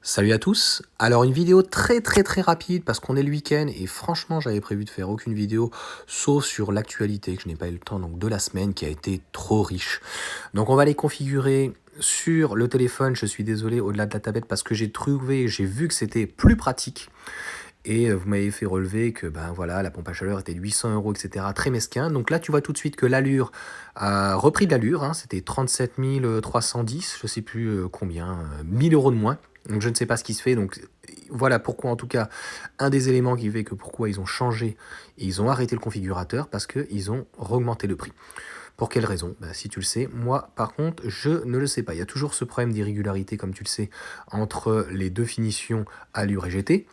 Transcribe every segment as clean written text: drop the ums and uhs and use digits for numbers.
Salut à tous. Alors une vidéo très rapide parce qu'on est le week-end et franchement j'avais prévu de faire aucune vidéo sauf sur l'actualité que je n'ai pas eu le temps donc de la semaine qui a été trop riche. Donc on va les configurer sur le téléphone. Je suis désolé au-delà de la tablette parce que j'ai vu que c'était plus pratique. Et vous m'avez fait relever que ben voilà, la pompe à chaleur était de 800 €, etc. Très mesquin. Donc là, tu vois tout de suite que l'allure a repris de l'allure. Hein, c'était 37 310, je ne sais plus combien, 1000 € de moins. Donc je ne sais pas ce qui se fait. Donc voilà pourquoi, en tout cas, un des éléments qui fait que pourquoi ils ont changé et ils ont arrêté le configurateur parce qu'ils ont augmenté le prix. Pour quelle raison? Ben, si tu le sais, moi par contre, je ne le sais pas. Il y a toujours ce problème d'irrégularité, comme tu le sais, entre les deux finitions allure et GT.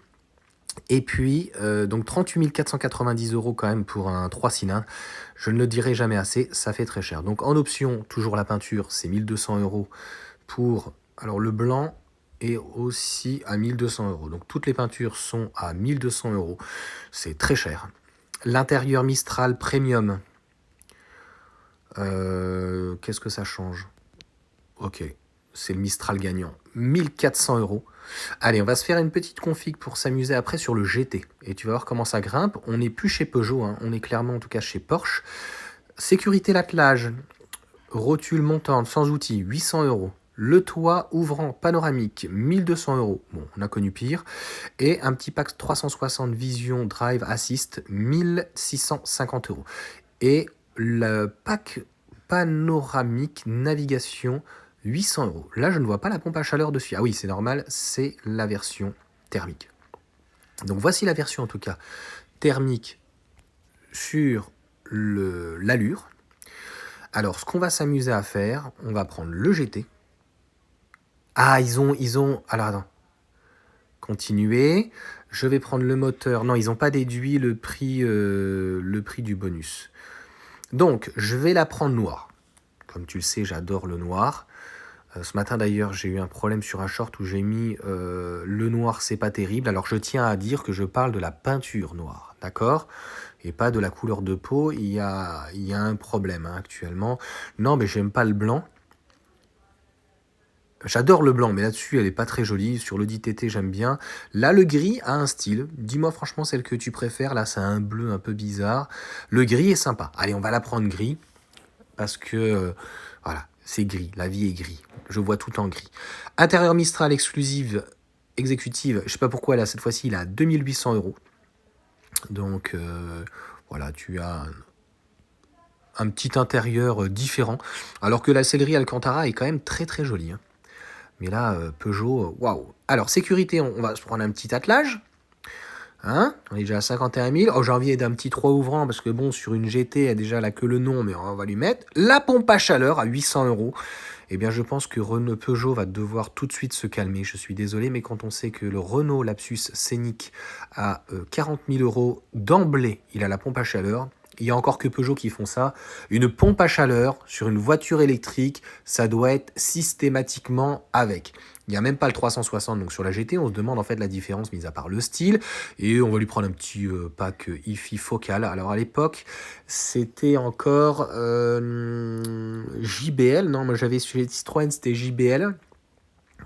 Et puis, donc 38 490 € quand même pour un 3 cylindres. Je ne le dirai jamais assez, ça fait très cher. Donc en option, toujours la peinture, c'est 1200 € pour... Alors le blanc est aussi à 1200 €. Donc toutes les peintures sont à 1200 €. C'est très cher. L'intérieur Mistral Premium, qu'est-ce que ça change? Ok, c'est le Mistral gagnant. 1400 €. Allez, on va se faire une petite config pour s'amuser après sur le GT. Et tu vas voir comment ça grimpe. On n'est plus chez Peugeot, hein. On est clairement en tout cas chez Porsche. Sécurité l'attelage, rotule montante sans outils, 800 €. Le toit ouvrant panoramique, 1200 €. Bon, on a connu pire. Et un petit pack 360 Vision Drive Assist, 1650 €. Et le pack panoramique navigation, 800 €. Là, je ne vois pas la pompe à chaleur dessus. Ah oui, c'est normal, c'est la version thermique. Donc voici la version en tout cas thermique sur l'allure. Alors, ce qu'on va s'amuser à faire, on va prendre le GT. Ah, ils ont... Alors, attends. Continuer. Je vais prendre le moteur. Non, ils n'ont pas déduit le prix du bonus. Donc, je vais la prendre noire. Comme tu le sais, j'adore le noir. Ce matin d'ailleurs, j'ai eu un problème sur un short où j'ai mis le noir, c'est pas terrible. Alors je tiens à dire que je parle de la peinture noire, d'accord? Et pas de la couleur de peau. Il y a un problème hein, actuellement. Non, mais j'aime pas le blanc. J'adore le blanc, mais là-dessus, elle est pas très jolie. Sur l'Audi TT, j'aime bien. Là, le gris a un style. Dis-moi franchement celle que tu préfères. Là, c'est un bleu un peu bizarre. Le gris est sympa. Allez, on va la prendre gris. Parce que, voilà, c'est gris. La vie est gris. Je vois tout en gris. Intérieur Mistral exclusive, exécutive. Je sais pas pourquoi, là, cette fois-ci, il est à 2800 €. Donc, voilà, tu as un petit intérieur différent. Alors que la sellerie Alcantara est quand même très jolie. Hein. Mais là, Peugeot, waouh. Alors, sécurité, on va se prendre un petit attelage. Hein, on est déjà à 51 000. Oh, j'ai envie d'un petit 3 ouvrant parce que bon, sur une GT, elle a déjà là que le nom, mais on va lui mettre. La pompe à chaleur à 800 €. Eh bien, je pense que Renault Peugeot va devoir tout de suite se calmer. Je suis désolé, mais quand on sait que le Renault Lapsus Scénic a 40 000 € d'emblée, il a la pompe à chaleur. Il y a encore que Peugeot qui font ça. Une pompe à chaleur sur une voiture électrique, ça doit être systématiquement avec. Il n'y a même pas le 360, donc sur la GT, on se demande en fait la différence, mis à part le style. Et on va lui prendre un petit pack IFI Focal. Alors à l'époque, c'était encore JBL. Non, moi j'avais sur les Citroën, c'était JBL.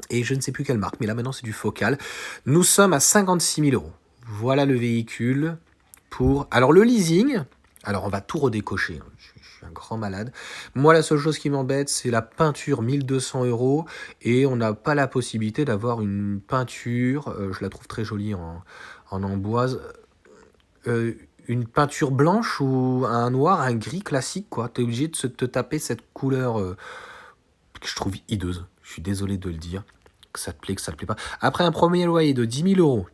Et je ne sais plus quelle marque, mais là maintenant c'est du Focal. Nous sommes à 56 000 €. Voilà le véhicule pour... Alors le leasing... Alors, on va tout redécocher. Hein. Je suis un grand malade. Moi, la seule chose qui m'embête, c'est la peinture 1200 € et on n'a pas la possibilité d'avoir une peinture, je la trouve très jolie en amboise, une peinture blanche ou un noir, un gris classique, quoi. Tu es obligé de te taper cette couleur que je trouve hideuse. Je suis désolé de le dire. Que ça te plaît, que ça te plaît pas. Après un premier loyer de 10 000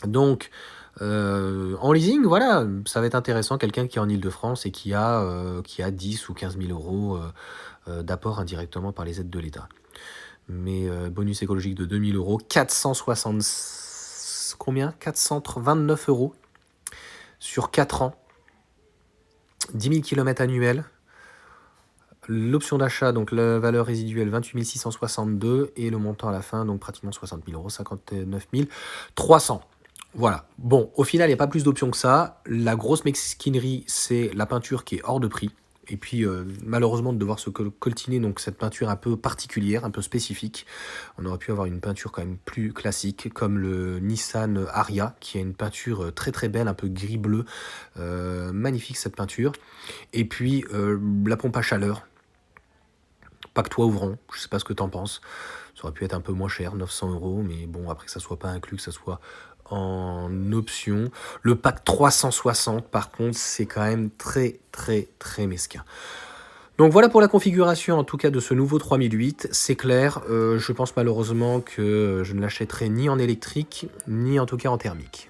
€, donc... en leasing, voilà, ça va être intéressant. Quelqu'un qui est en Ile-de-France et qui a 10 ou 15 000 € d'apport indirectement par les aides de l'État. Mais bonus écologique de 2 000 €, 460... Combien? 429 € sur 4 ans. 10 000 km annuels. L'option d'achat, donc la valeur résiduelle 28 662 et le montant à la fin, donc pratiquement 60 000 €, 59 300. Voilà. Bon, au final, il n'y a pas plus d'options que ça. La grosse mesquinerie, c'est la peinture qui est hors de prix. Et puis, malheureusement, de devoir se coltiner donc cette peinture un peu particulière, un peu spécifique. On aurait pu avoir une peinture quand même plus classique, comme le Nissan Ariya, qui a une peinture très très belle, un peu gris-bleu. Magnifique cette peinture. Et puis, la pompe à chaleur, Pack toit ouvrant, je sais pas ce que t'en penses. Ça aurait pu être un peu moins cher, 900 euros, mais bon, après que ça soit pas inclus, que ça soit en option. Le pack 360, par contre, c'est quand même très, très, très mesquin. Donc voilà pour la configuration en tout cas de ce nouveau 3008, c'est clair, je pense malheureusement que je ne l'achèterai ni en électrique, ni en tout cas en thermique.